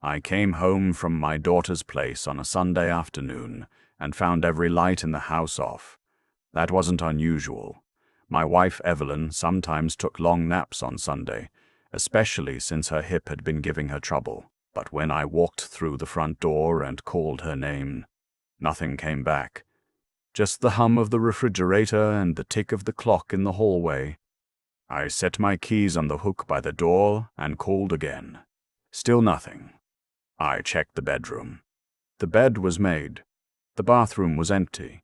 I came home from my daughter's place on a Sunday afternoon and found every light in the house off. That wasn't unusual. My wife Evelyn sometimes took long naps on Sunday, especially since her hip had been giving her trouble. But when I walked through the front door and called her name, nothing came back. Just the hum of the refrigerator and the tick of the clock in the hallway. I set my keys on the hook by the door and called again. Still nothing. I checked the bedroom. The bed was made. The bathroom was empty.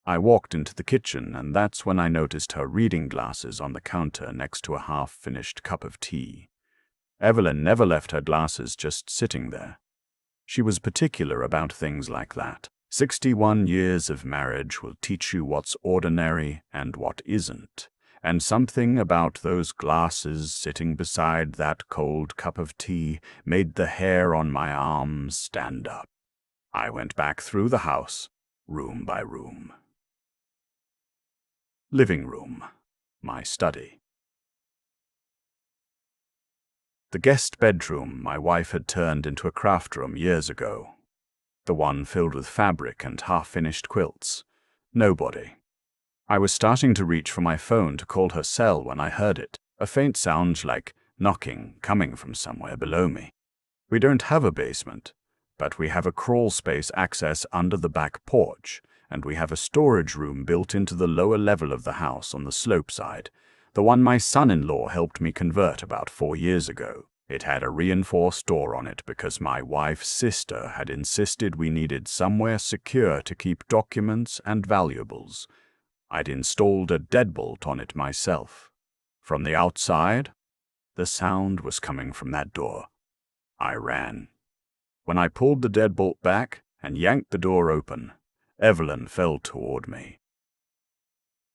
I walked into the kitchen, and that's when I noticed her reading glasses on the counter next to a half-finished cup of tea. Evelyn never left her glasses just sitting there. She was particular about things like that. 61 years of marriage will teach you what's ordinary and what isn't. And something about those glasses sitting beside that cold cup of tea made the hair on my arms stand up. I went back through the house, room by room. Living room, my study. The guest bedroom my wife had turned into a craft room years ago. The one filled with fabric and half-finished quilts. Nobody. I was starting to reach for my phone to call her cell when I heard it, a faint sound like knocking coming from somewhere below me. We don't have a basement, but we have a crawl space access under the back porch, and we have a storage room built into the lower level of the house on the slope side, the one my son-in-law helped me convert about 4 years ago. It had a reinforced door on it because my wife's sister had insisted we needed somewhere secure to keep documents and valuables. I'd installed a deadbolt on it myself. From the outside, the sound was coming from that door. I ran. When I pulled the deadbolt back and yanked the door open, Evelyn fell toward me.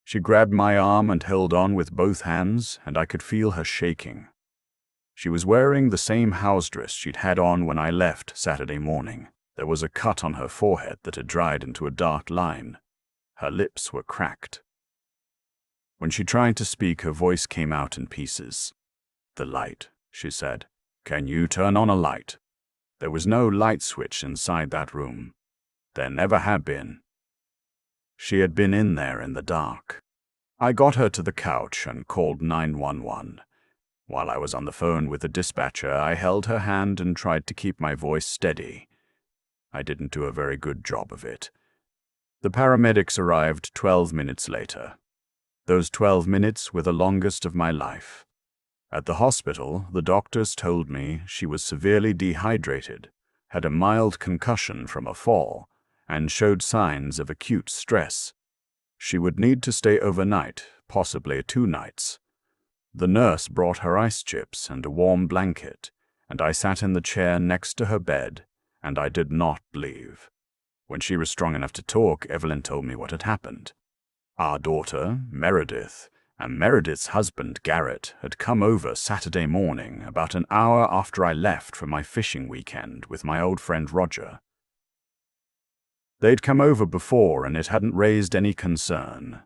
She grabbed my arm and held on with both hands, and I could feel her shaking. She was wearing the same house dress she'd had on when I left Saturday morning. There was a cut on her forehead that had dried into a dark line. Her lips were cracked. When she tried to speak, her voice came out in pieces. "The light," she said. "Can you turn on a light?" There was no light switch inside that room. There never had been. She had been in there in the dark. I got her to the couch and called 911. While I was on the phone with the dispatcher, I held her hand and tried to keep my voice steady. I didn't do a very good job of it. The paramedics arrived 12 minutes later. Those 12 minutes were the longest of my life. At the hospital, the doctors told me she was severely dehydrated, had a mild concussion from a fall, and showed signs of acute stress. She would need to stay overnight, possibly 2 nights. The nurse brought her ice chips and a warm blanket, and I sat in the chair next to her bed, and I did not leave. When she was strong enough to talk, Evelyn told me what had happened. Our daughter, Meredith, and Meredith's husband, Garrett, had come over Saturday morning about an hour after I left for my fishing weekend with my old friend Roger. They'd come over before, and it hadn't raised any concern.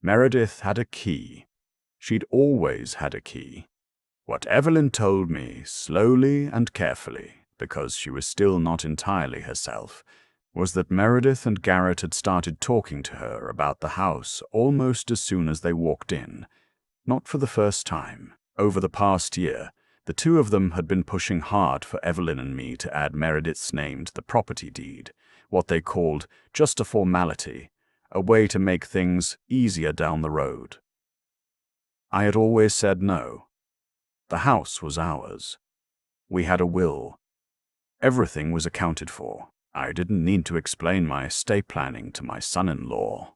Meredith had a key. She'd always had a key. What Evelyn told me, slowly and carefully, because she was still not entirely herself, was that Meredith and Garrett had started talking to her about the house almost as soon as they walked in. Not for the first time. Over the past year, the two of them had been pushing hard for Evelyn and me to add Meredith's name to the property deed, what they called just a formality, a way to make things easier down the road. I had always said no. The house was ours. We had a will. Everything was accounted for. I didn't need to explain my estate planning to my son-in-law.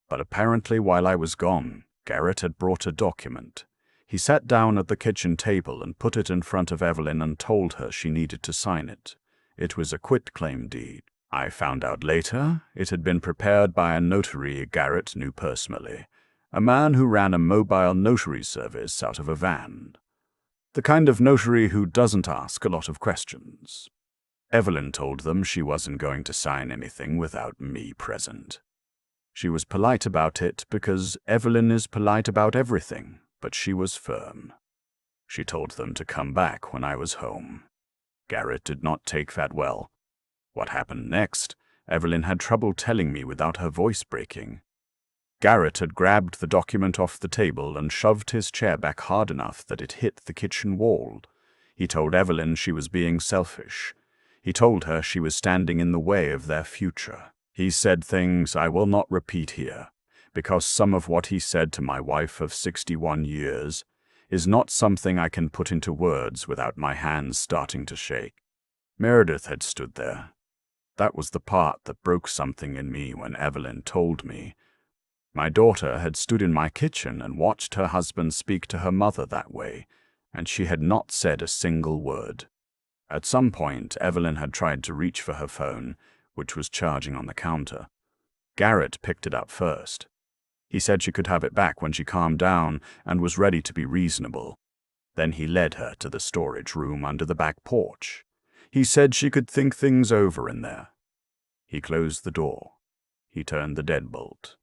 But apparently while I was gone, Garrett had brought a document. He sat down at the kitchen table and put it in front of Evelyn and told her she needed to sign it. It was a quitclaim deed. I found out later it had been prepared by a notary Garrett knew personally, a man who ran a mobile notary service out of a van. The kind of notary who doesn't ask a lot of questions. Evelyn told them she wasn't going to sign anything without me present. She was polite about it because Evelyn is polite about everything, but she was firm. She told them to come back when I was home. Garrett did not take that well. What happened next, Evelyn had trouble telling me without her voice breaking. Garrett had grabbed the document off the table and shoved his chair back hard enough that it hit the kitchen wall. He told Evelyn she was being selfish. He told her she was standing in the way of their future. He said things I will not repeat here, because some of what he said to my wife of 61 years is not something I can put into words without my hands starting to shake. Meredith had stood there. That was the part that broke something in me when Evelyn told me. My daughter had stood in my kitchen and watched her husband speak to her mother that way, and she had not said a single word. At some point, Evelyn had tried to reach for her phone, which was charging on the counter. Garrett picked it up first. He said she could have it back when she calmed down and was ready to be reasonable. Then he led her to the storage room under the back porch. He said she could think things over in there. He closed the door. He turned the deadbolt.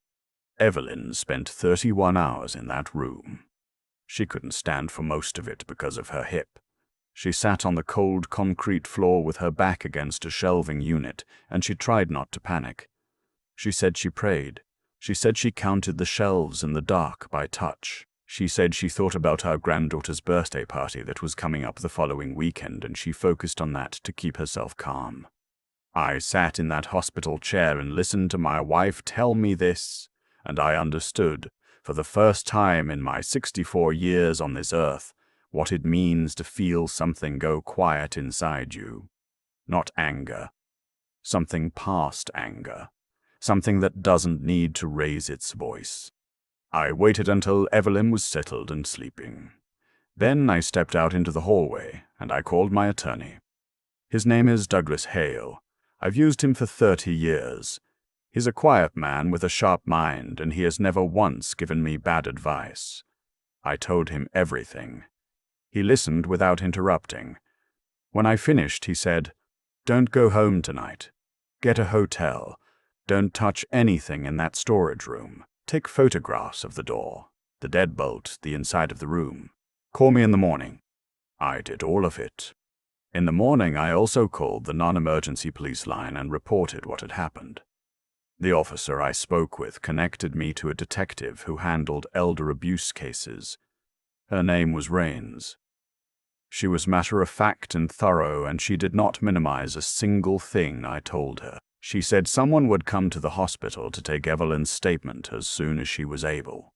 Evelyn spent 31 hours in that room. She couldn't stand for most of it because of her hip. She sat on the cold concrete floor with her back against a shelving unit, and she tried not to panic. She said she prayed. She said she counted the shelves in the dark by touch. She said she thought about her granddaughter's birthday party that was coming up the following weekend, and she focused on that to keep herself calm. I sat in that hospital chair and listened to my wife tell me this, and I understood, for the first time in my 64 years on this earth, what it means to feel something go quiet inside you. Not anger. Something past anger. Something that doesn't need to raise its voice. I waited until Evelyn was settled and sleeping. Then I stepped out into the hallway, and I called my attorney. His name is Douglas Hale. I've used him for 30 years. He's a quiet man with a sharp mind, and he has never once given me bad advice. I told him everything. He listened without interrupting. When I finished, he said, "Don't go home tonight. Get a hotel. Don't touch anything in that storage room. Take photographs of the door, the deadbolt, the inside of the room. Call me in the morning." I did all of it. In the morning, I also called the non-emergency police line and reported what had happened. The officer I spoke with connected me to a detective who handled elder abuse cases. Her name was Rains. She was matter-of-fact and thorough, and she did not minimize a single thing I told her. She said someone would come to the hospital to take Evelyn's statement as soon as she was able.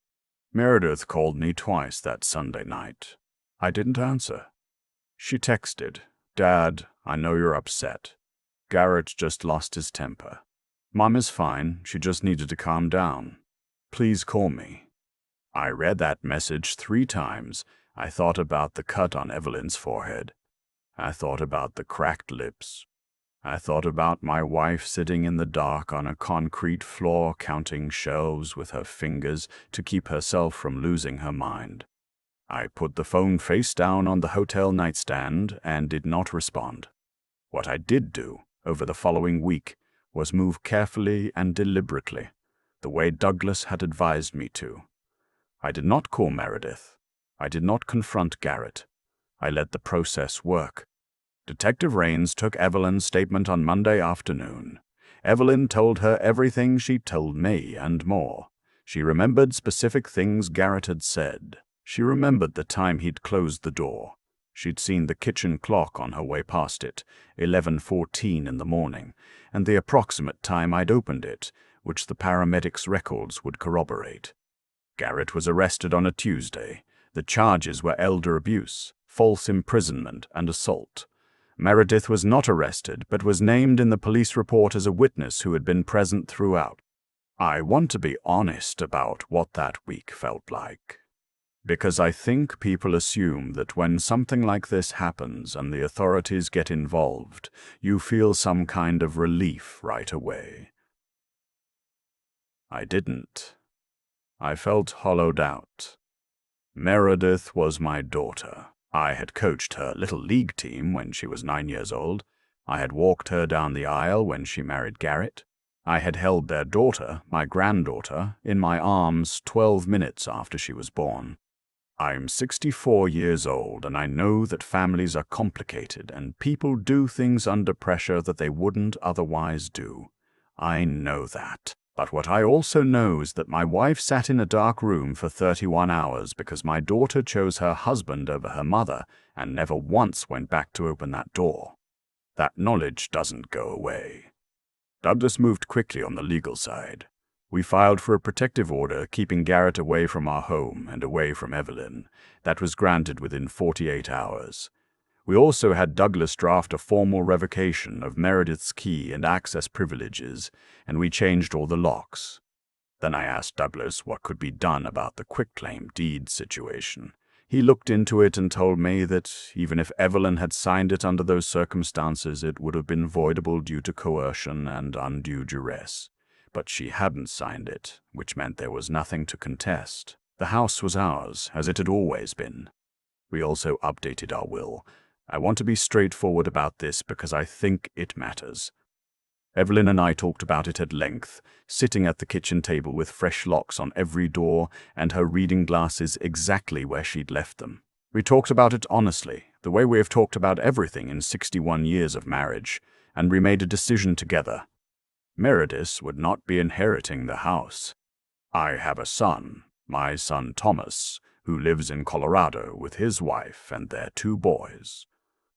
Meredith called me twice that Sunday night. I didn't answer. She texted, "Dad, I know you're upset. Garrett just lost his temper. Mom is fine, she just needed to calm down. Please call me." I read that message 3 times. I thought about the cut on Evelyn's forehead. I thought about the cracked lips. I thought about my wife sitting in the dark on a concrete floor counting shelves with her fingers to keep herself from losing her mind. I put the phone face down on the hotel nightstand and did not respond. What I did do over the following week was move carefully and deliberately, the way Douglas had advised me to. I did not call Meredith. I did not confront Garrett. I let the process work. Detective Rains took Evelyn's statement on Monday afternoon. Evelyn told her everything she told me and more. She remembered specific things Garrett had said. She remembered the time he'd closed the door. She'd seen the kitchen clock on her way past it, 11:14 in the morning, and the approximate time I'd opened it, which the paramedics' records would corroborate. Garrett was arrested on a Tuesday. The charges were elder abuse, false imprisonment, and assault. Meredith was not arrested, but was named in the police report as a witness who had been present throughout. I want to be honest about what that week felt like, because I think people assume that when something like this happens and the authorities get involved, you feel some kind of relief right away. I didn't. I felt hollowed out. Meredith was my daughter. I had coached her little league team when she was 9 years old. I had walked her down the aisle when she married Garrett. I had held their daughter, my granddaughter, in my arms 12 minutes after she was born. I'm 64 years old, and I know that families are complicated and people do things under pressure that they wouldn't otherwise do. I know that. But what I also know is that my wife sat in a dark room for 31 hours because my daughter chose her husband over her mother and never once went back to open that door. That knowledge doesn't go away. Douglas moved quickly on the legal side. We filed for a protective order keeping Garrett away from our home and away from Evelyn. That was granted within 48 hours. We also had Douglas draft a formal revocation of Meredith's key and access privileges, and we changed all the locks. Then I asked Douglas what could be done about the quitclaim deed situation. He looked into it and told me that even if Evelyn had signed it under those circumstances, it would have been voidable due to coercion and undue duress. But she hadn't signed it, which meant there was nothing to contest. The house was ours, as it had always been. We also updated our will. I want to be straightforward about this because I think it matters. Evelyn and I talked about it at length, sitting at the kitchen table with fresh locks on every door and her reading glasses exactly where she'd left them. We talked about it honestly, the way we have talked about everything in 61 years of marriage, and we made a decision together. Meredith would not be inheriting the house. I have a son, my son Thomas, who lives in Colorado with his wife and their 2 boys.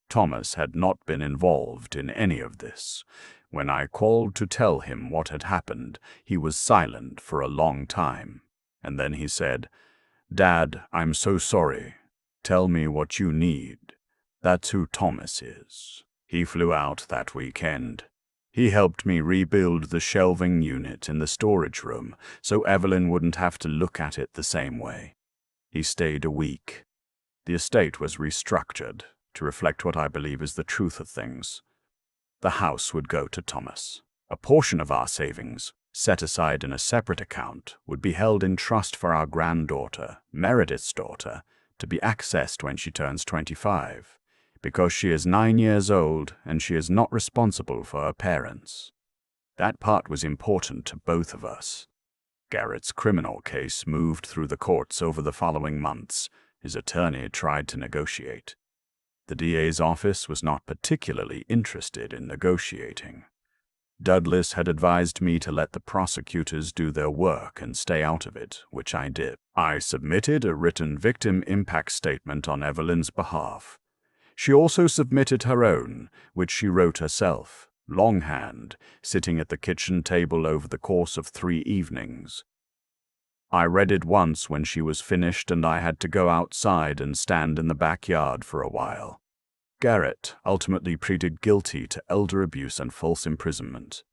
Thomas had not been involved in any of this. When I called to tell him what had happened, he was silent for a long time. And then he said, "Dad, I'm so sorry. Tell me what you need." That's who Thomas is. He flew out that weekend. He helped me rebuild the shelving unit in the storage room so Evelyn wouldn't have to look at it the same way. He stayed a week. The estate was restructured to reflect what I believe is the truth of things. The house would go to Thomas. A portion of our savings, set aside in a separate account, would be held in trust for our granddaughter, Meredith's daughter, to be accessed when she turns 25, because she is 9 years old and she is not responsible for her parents. That part was important to both of us. Garrett's criminal case moved through the courts over the following months. His attorney tried to negotiate. The DA's office was not particularly interested in negotiating. Douglas had advised me to let the prosecutors do their work and stay out of it, which I did. I submitted a written victim impact statement on Evelyn's behalf. She also submitted her own, which she wrote herself, longhand, sitting at the kitchen table over the course of 3 evenings. I read it once when she was finished and I had to go outside and stand in the backyard for a while. Garrett ultimately pleaded guilty to elder abuse and false imprisonment.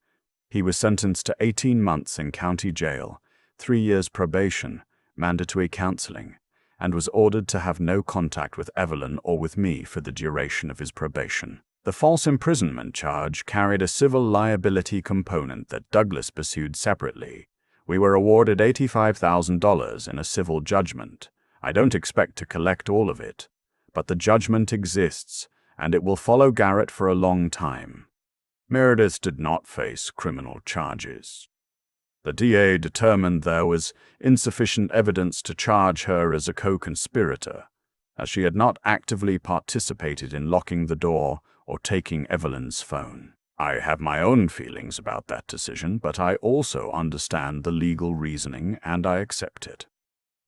He was sentenced to 18 months in county jail, 3 years probation, mandatory counseling, and was ordered to have no contact with Evelyn or with me for the duration of his probation. The false imprisonment charge carried a civil liability component that Douglas pursued separately. We were awarded $85,000 in a civil judgment. I don't expect to collect all of it, but the judgment exists, and it will follow Garrett for a long time. Meredith did not face criminal charges. The DA determined there was insufficient evidence to charge her as a co-conspirator, as she had not actively participated in locking the door or taking Evelyn's phone. I have my own feelings about that decision, but I also understand the legal reasoning and I accept it.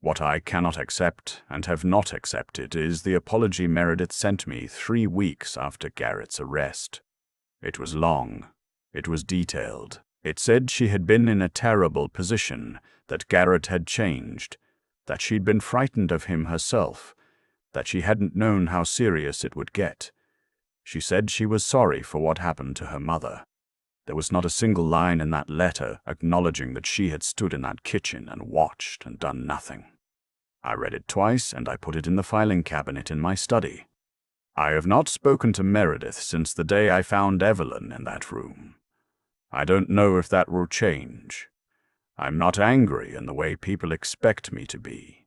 What I cannot accept and have not accepted is the apology Meredith sent me 3 weeks after Garrett's arrest. It was long. It was detailed. It said she had been in a terrible position, that Garrett had changed, that she'd been frightened of him herself, that she hadn't known how serious it would get. She said she was sorry for what happened to her mother. There was not a single line in that letter acknowledging that she had stood in that kitchen and watched and done nothing. I read it twice and I put it in the filing cabinet in my study. I have not spoken to Meredith since the day I found Evelyn in that room. I don't know if that will change. I'm not angry in the way people expect me to be.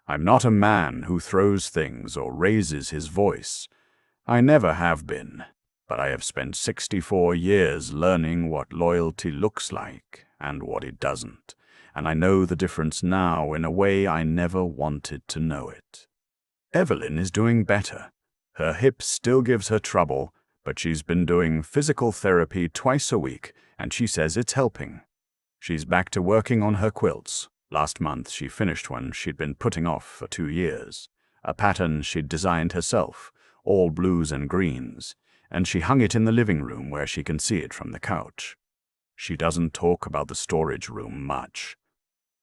I'm not a man who throws things or raises his voice. I never have been, but I have spent 64 years learning what loyalty looks like and what it doesn't, and I know the difference now in a way I never wanted to know it. Evelyn is doing better. Her hip still gives her trouble, but she's been doing physical therapy twice a week, and she says it's helping. She's back to working on her quilts. Last month she finished one she'd been putting off for 2 years, a pattern she'd designed herself, all blues and greens, and she hung it in the living room where she can see it from the couch. She doesn't talk about the storage room much.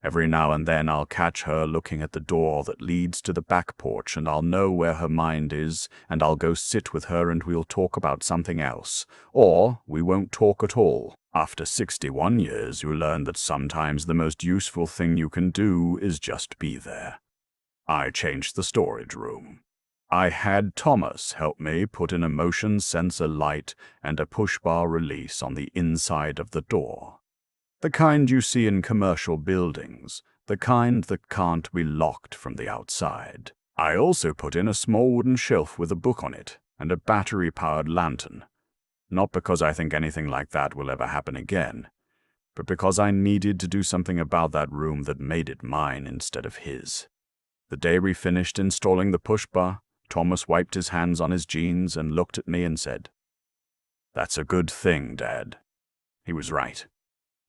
Every now and then I'll catch her looking at the door that leads to the back porch, and I'll know where her mind is, and I'll go sit with her and we'll talk about something else. Or we won't talk at all. After 61 years, you learn that sometimes the most useful thing you can do is just be there. I changed the storage room. I had Thomas help me put in a motion sensor light and a push bar release on the inside of the door. The kind you see in commercial buildings, the kind that can't be locked from the outside. I also put in a small wooden shelf with a book on it and a battery-powered lantern. Not because I think anything like that will ever happen again, but because I needed to do something about that room that made it mine instead of his. The day we finished installing the push bar, Thomas wiped his hands on his jeans and looked at me and said, "That's a good thing, Dad." He was right.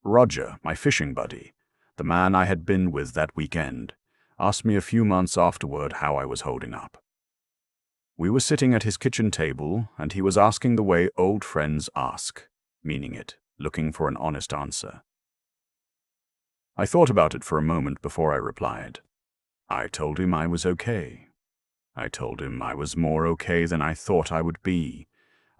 Roger, my fishing buddy, the man I had been with that weekend, asked me a few months afterward how I was holding up. We were sitting at his kitchen table, and he was asking the way old friends ask, meaning it, looking for an honest answer. I thought about it for a moment before I replied. I told him I was okay. I told him I was more okay than I thought I would be.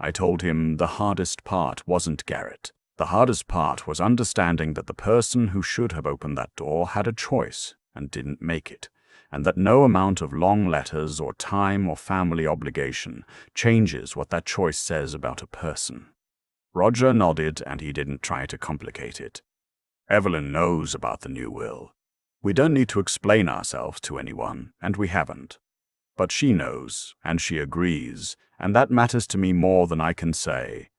I told him the hardest part wasn't Garrett. The hardest part was understanding that the person who should have opened that door had a choice and didn't make it, and that no amount of long letters or time or family obligation changes what that choice says about a person. Roger nodded, and he didn't try to complicate it. Evelyn knows about the new will. We don't need to explain ourselves to anyone, and we haven't. But she knows, and she agrees, and that matters to me more than I can say.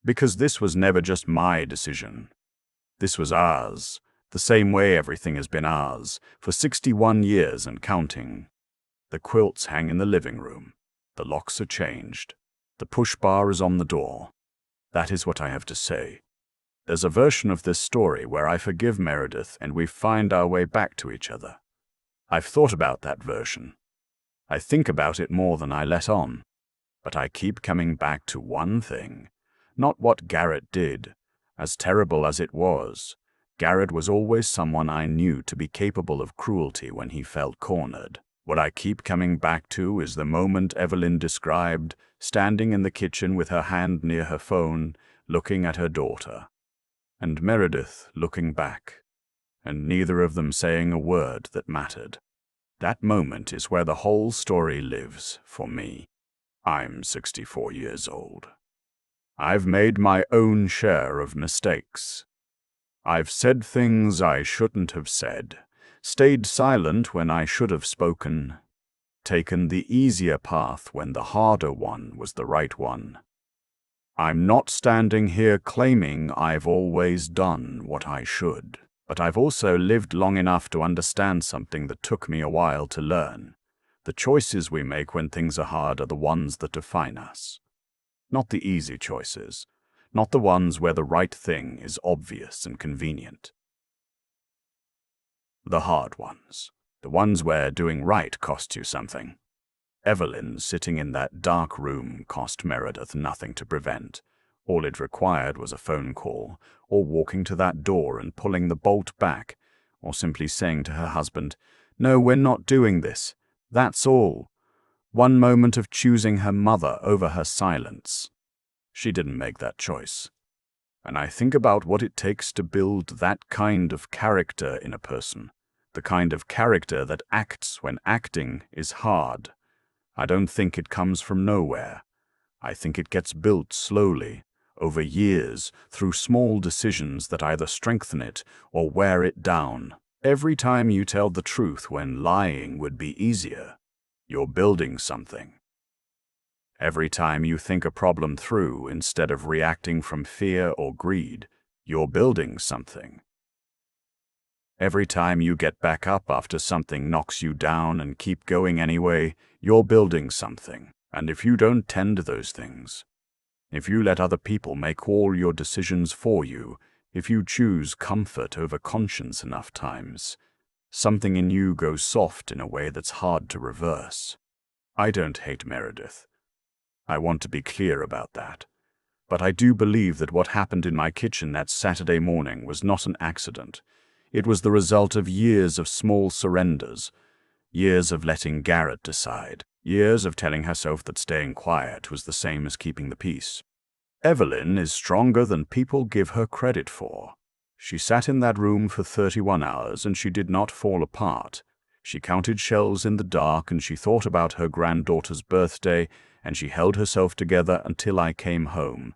Because this was never just my decision. This was ours, the same way everything has been ours, for 61 years and counting. The quilts hang in the living room. The locks are changed. The push bar is on the door. That is what I have to say. There's a version of this story where I forgive Meredith and we find our way back to each other. I've thought about that version. I think about it more than I let on. But I keep coming back to one thing. Not what Garrett did, as terrible as it was. Garrett was always someone I knew to be capable of cruelty when he felt cornered. What I keep coming back to is the moment Evelyn described, standing in the kitchen with her hand near her phone, looking at her daughter. And Meredith looking back, and neither of them saying a word that mattered. That moment is where the whole story lives for me. I'm 64 years old. I've made my own share of mistakes. I've said things I shouldn't have said, stayed silent when I should have spoken, taken the easier path when the harder one was the right one. I'm not standing here claiming I've always done what I should, but I've also lived long enough to understand something that took me a while to learn. The choices we make when things are hard are the ones that define us. Not the easy choices, not the ones where the right thing is obvious and convenient. The hard ones, the ones where doing right costs you something. Evelyn sitting in that dark room cost Meredith nothing to prevent. All it required was a phone call, or walking to that door and pulling the bolt back, or simply saying to her husband, "No, we're not doing this. That's all." One moment of choosing her mother over her silence. She didn't make that choice. And I think about what it takes to build that kind of character in a person, the kind of character that acts when acting is hard. I don't think it comes from nowhere. I think it gets built slowly, over years, through small decisions that either strengthen it or wear it down. Every time you tell the truth when lying would be easier, you're building something. Every time you think a problem through instead of reacting from fear or greed, you're building something. Every time you get back up after something knocks you down and keep going anyway, you're building something. And if you don't tend to those things, if you let other people make all your decisions for you, if you choose comfort over conscience enough times, something in you goes soft in a way that's hard to reverse. I don't hate Meredith. I want to be clear about that. But I do believe that what happened in my kitchen that Saturday morning was not an accident. It was the result of years of small surrenders, years of letting Garrett decide, years of telling herself that staying quiet was the same as keeping the peace. Evelyn is stronger than people give her credit for. She sat in that room for 31 hours and she did not fall apart. She counted shells in the dark and she thought about her granddaughter's birthday and she held herself together until I came home.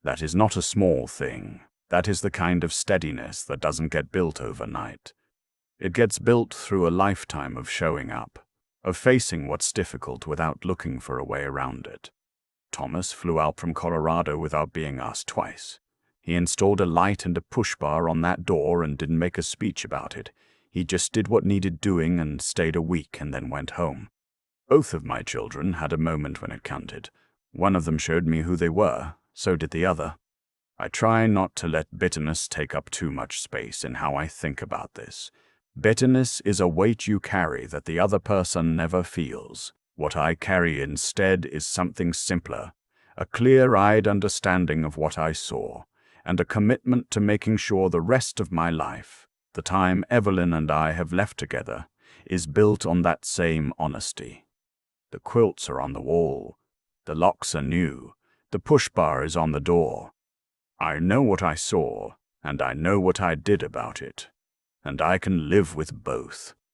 That is not a small thing. That is the kind of steadiness that doesn't get built overnight. It gets built through a lifetime of showing up, of facing what's difficult without looking for a way around it. Thomas flew out from Colorado without being asked twice. He installed a light and a push bar on that door and didn't make a speech about it. He just did what needed doing and stayed a week and then went home. Both of my children had a moment when it counted. One of them showed me who they were, so did the other. I try not to let bitterness take up too much space in how I think about this. Bitterness is a weight you carry that the other person never feels. What I carry instead is something simpler, a clear-eyed understanding of what I saw, and a commitment to making sure the rest of my life, the time Evelyn and I have left together, is built on that same honesty. The quilts are on the wall. The locks are new. The push bar is on the door. I know what I saw, and I know what I did about it, and I can live with both.